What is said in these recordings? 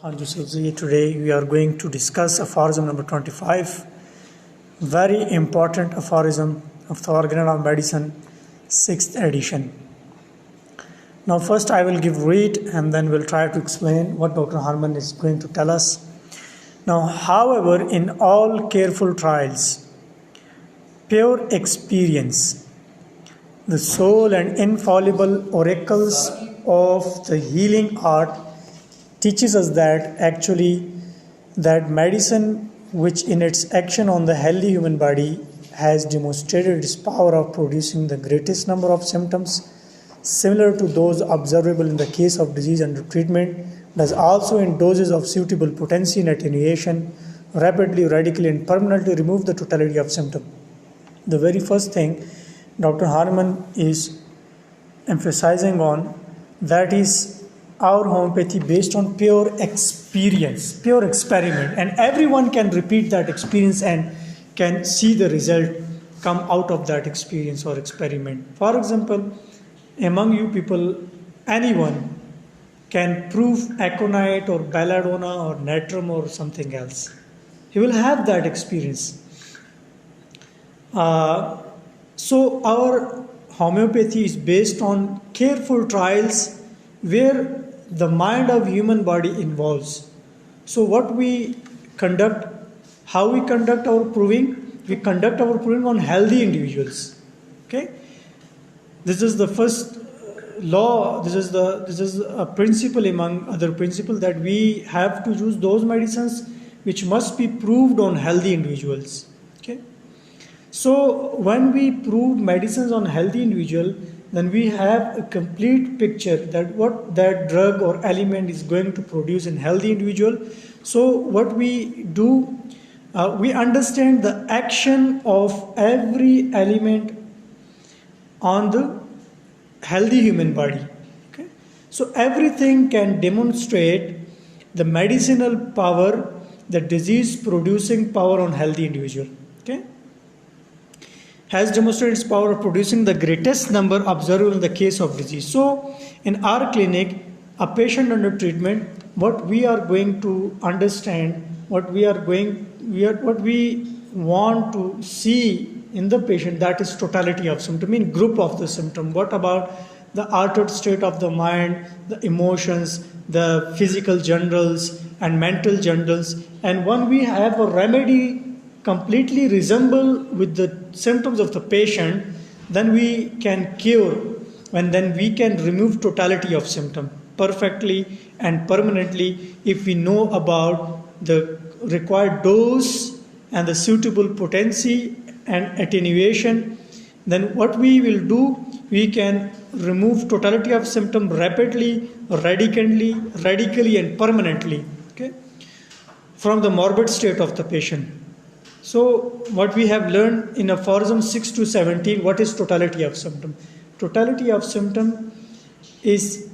Hanju Suzuki. Today we are going to discuss aphorism number 25. Very important aphorism of the Organon of Medicine, 6th edition. Now first I will give read and then we'll try to explain what Dr. Harman is going to tell us. Now, however, in all careful trials, pure experience, the sole and infallible oracles of the healing art teaches us that actually that medicine which in its action on the healthy human body has demonstrated its power of producing the greatest number of symptoms similar to those observable in the case of disease under treatment, does also in doses of suitable potency and attenuation rapidly, radically and permanently remove the totality of symptom. The very first thing Dr. Harman is emphasizing on, that is our homeopathy based on pure experience, pure experiment, and everyone can repeat that experience and can see the result come out of that experience or experiment. For example, among you people, anyone can prove aconite or belladonna or natrum or something else. He will have that experience. So our homeopathy is based on careful trials where the mind of human body involves. So what we conduct, how we conduct our proving? We conduct our proving on healthy individuals. Okay, this is the first law. This is a principle among other principles, that we have to use those medicines which must be proved on healthy individuals. Okay, so when we prove medicines on healthy individual, then we have a complete picture that what that drug or element is going to produce in healthy individual. So what we do, we understand the action of every element on the healthy human body. Okay, so everything can demonstrate the medicinal power, the disease producing power on healthy individual. Okay, has demonstrated its power of producing the greatest number observable in the case of disease. So, in our clinic, a patient under treatment, what we are going to understand, what we want to see in the patient, that is totality of symptom, in group of the symptom. What about the altered state of the mind, the emotions, the physical generals and mental generals, and when we have a remedy completely resemble with the symptoms of the patient, then we can cure, and then we can remove totality of symptom perfectly and permanently if we know about the required dose and the suitable potency and attenuation. Then what we will do, we can remove totality of symptom rapidly, radically and permanently, okay, from the morbid state of the patient. So what we have learned in Aphorism 6 to 17, what is totality of symptom? Totality of symptom is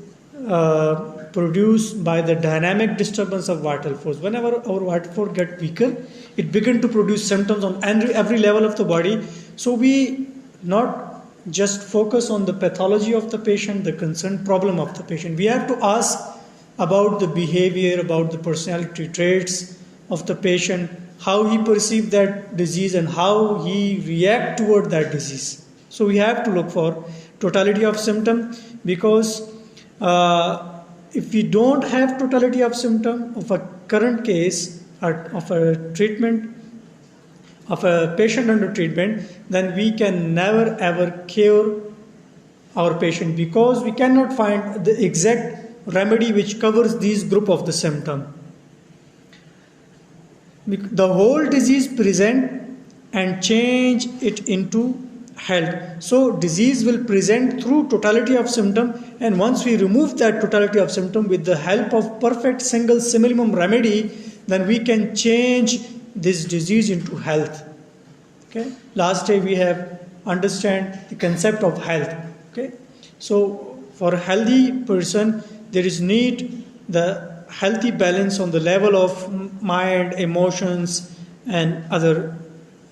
produced by the dynamic disturbance of vital force. Whenever our vital force gets weaker, it begins to produce symptoms on every level of the body. So we not just focus on the pathology of the patient, the concerned problem of the patient. We have to ask about the behavior, about the personality traits of the patient, how he perceives that disease and how he reacts toward that disease. So we have to look for totality of symptom, because if we don't have totality of symptom of a current case of a treatment, of a patient under treatment, then we can never ever cure our patient, because we cannot find the exact remedy which covers these group of the symptom. The whole disease present and change it into health. So disease will present through totality of symptom, and once we remove that totality of symptom with the help of perfect single simillimum remedy, then we can change this disease into health. Okay. Last day we have understand the concept of health. Okay. So for a healthy person, there is need the healthy balance on the level of mind, emotions and other.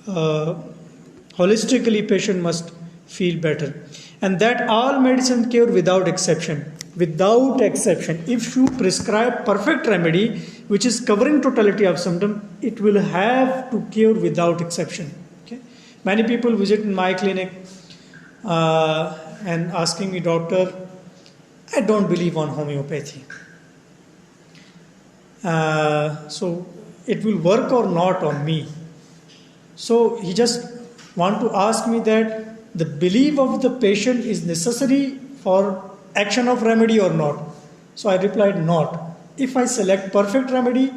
Holistically, patient must feel better, and that all medicine cure without exception. without exception. If you prescribe perfect remedy, which is covering totality of symptom, it will have to cure without exception. Okay? Many people visit in my clinic and asking me, doctor, I don't believe on homeopathy. So it will work or not on me. So he just want to ask me that the belief of the patient is necessary for action of remedy or not. So I replied, not. If I select perfect remedy,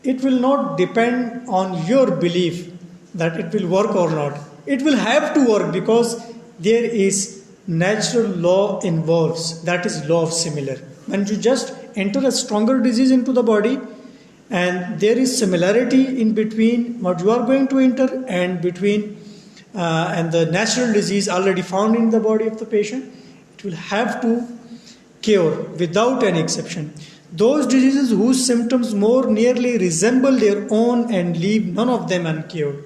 it will not depend on your belief that it will work or not. It will have to work because there is natural law involves, that is law of similar. When you just enter a stronger disease into the body and there is similarity in between what you are going to enter and between and the natural disease already found in the body of the patient, it will have to cure without any exception. Those diseases whose symptoms more nearly resemble their own and leave none of them uncured.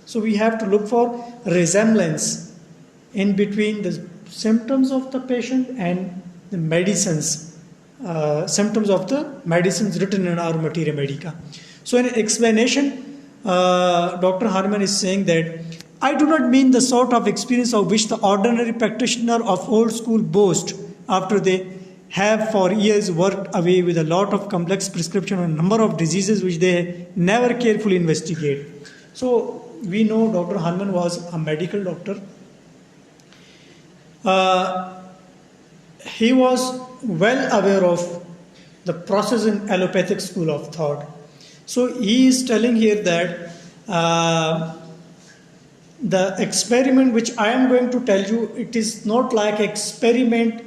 So we have to look for resemblance in between the symptoms of the patient and the medicines, symptoms of the medicines written in our Materia Medica. So in explanation, Dr. Harman is saying that I do not mean the sort of experience of which the ordinary practitioner of old school boast after they have for years worked away with a lot of complex prescription on a number of diseases which they never carefully investigate. So we know Dr. Harman was a medical doctor. He was well aware of the process in allopathic school of thought. So he is telling here that the experiment which I am going to tell you, it is not like experiment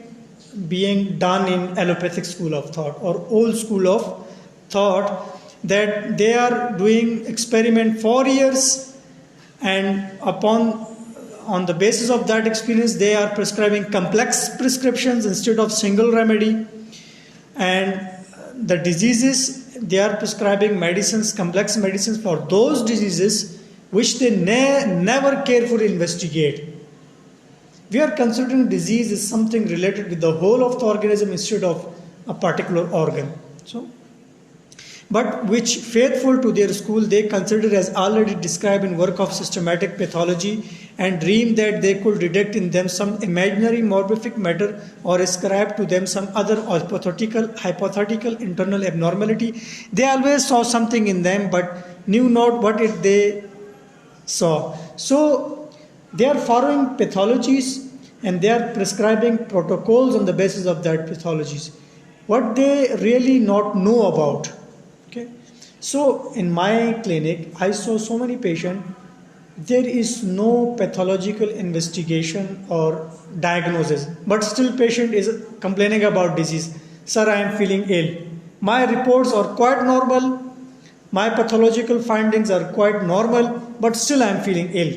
being done in allopathic school of thought or old school of thought, that they are doing experiment for years and on the basis of that experience they are prescribing complex prescriptions instead of single remedy, and the diseases they are prescribing medicines, complex medicines for those diseases which they never carefully investigate. We are considering disease is something related with the whole of the organism instead of a particular organ. So, but which faithful to their school they consider as already described in work of systematic pathology and dream that they could detect in them some imaginary morphic matter or ascribe to them some other hypothetical internal abnormality. They always saw something in them but knew not what it they saw. So they are following pathologies and they are prescribing protocols on the basis of that pathologies. What they really not know about. Okay. So in my clinic, I saw so many patients, there is no pathological investigation or diagnosis, but still patient is complaining about disease. Sir, I am feeling ill. My reports are quite normal. My pathological findings are quite normal, but still I am feeling ill.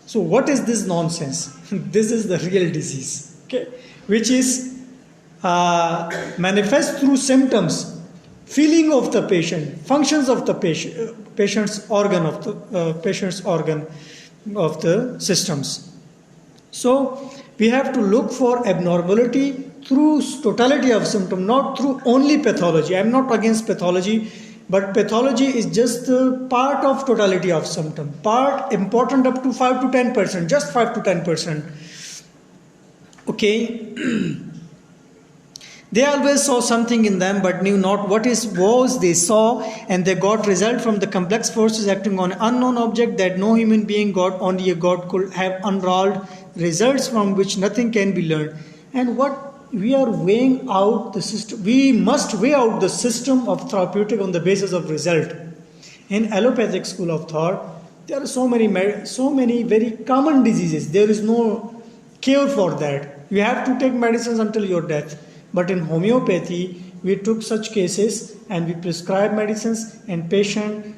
So what is this nonsense? This is the real disease, okay, which is manifest through symptoms, feeling of the patient, functions of the patient's organ of the systems. So we have to look for abnormality through totality of symptom, not through only pathology. I am not against pathology. But pathology is just part of totality of symptom. Part important up to 5 to 10%, just 5 to 10%. Okay. They always saw something in them but knew not what it was they saw, and they got result from the complex forces acting on an unknown object that no human being got, only a God could have unrolled, results from which nothing can be learned. And what we are weighing out the system, we must weigh out the system of therapeutic on the basis of result. In allopathic school of thought, there are so many very common diseases. There is no cure for that. You have to take medicines until your death. But in homeopathy, we took such cases and we prescribed medicines, and patient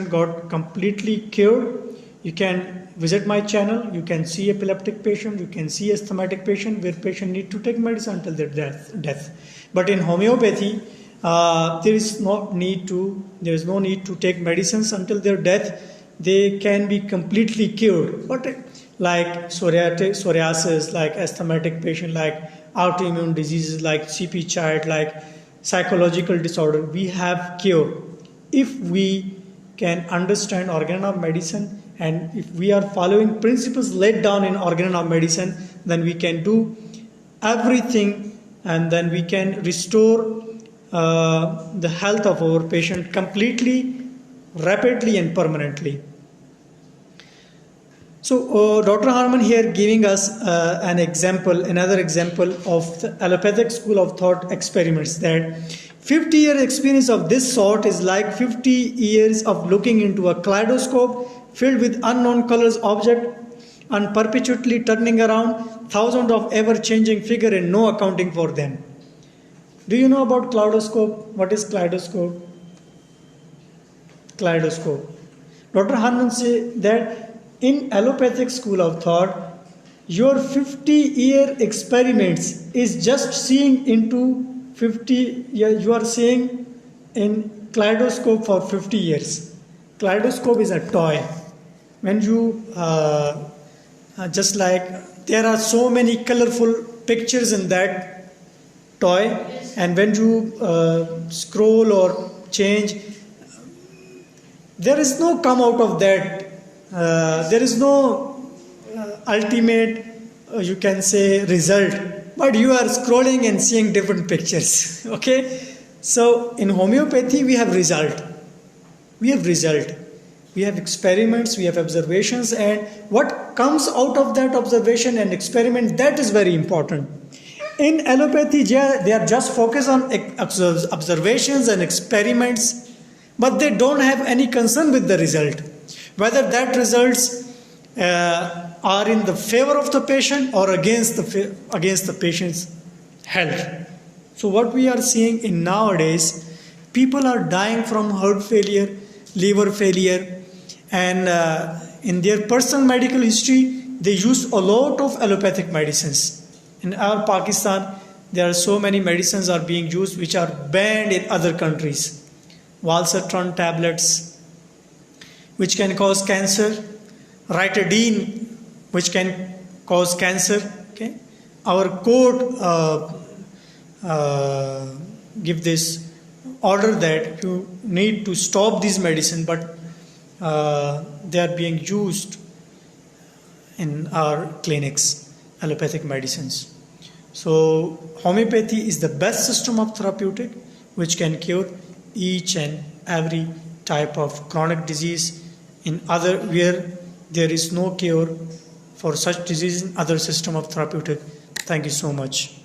got completely cured. You can visit my channel, you can see epileptic patient, you can see asthmatic patient where patient need to take medicine until their death. But in homeopathy, there is no need to take medicines until their death. They can be completely cured. But like psoriasis, like asthmatic patient, like autoimmune diseases, like CP child, like psychological disorder. We have cure if we can understand organ of medicine, and if we are following principles laid down in organ of medicine, then we can do everything, and then we can restore the health of our patient completely, rapidly and permanently. So Dr. Harman here giving us another example of the allopathic school of thought experiments, that 50-year experience of this sort is like 50 years of looking into a kaleidoscope filled with unknown colors object and perpetually turning around thousands of ever-changing figures and no accounting for them. Do you know about kaleidoscope? What is kaleidoscope? Kaleidoscope. Dr. Harman says that in allopathic school of thought, your 50-year experiments is just seeing into 50, you are seeing in kaleidoscope for 50 years. Kaleidoscope is a toy. When you, just like there are so many colorful pictures in that toy, and when you scroll or change, there is no come out of that. There is no ultimate, you can say, result, but you are scrolling and seeing different pictures. Okay, so in homeopathy we have result, we have experiments, we have observations, and what comes out of that observation and experiment, that is very important. In allopathy they are just focused on observations and experiments, but they don't have any concern with the result, whether that results are in the favor of the patient or against the patient's health. So what we are seeing in nowadays, people are dying from heart failure, liver failure, and in their personal medical history, they use a lot of allopathic medicines. In our Pakistan, there are so many medicines are being used which are banned in other countries. Valsartan tablets, which can cause cancer, Ritadine, which can cause cancer. Okay, our court give this order that you need to stop these medicine, but they are being used in our clinics, allopathic medicines. So homeopathy is the best system of therapeutic which can cure each and every type of chronic disease in other where there is no cure for such disease in other system of therapeutic. Thank you so much.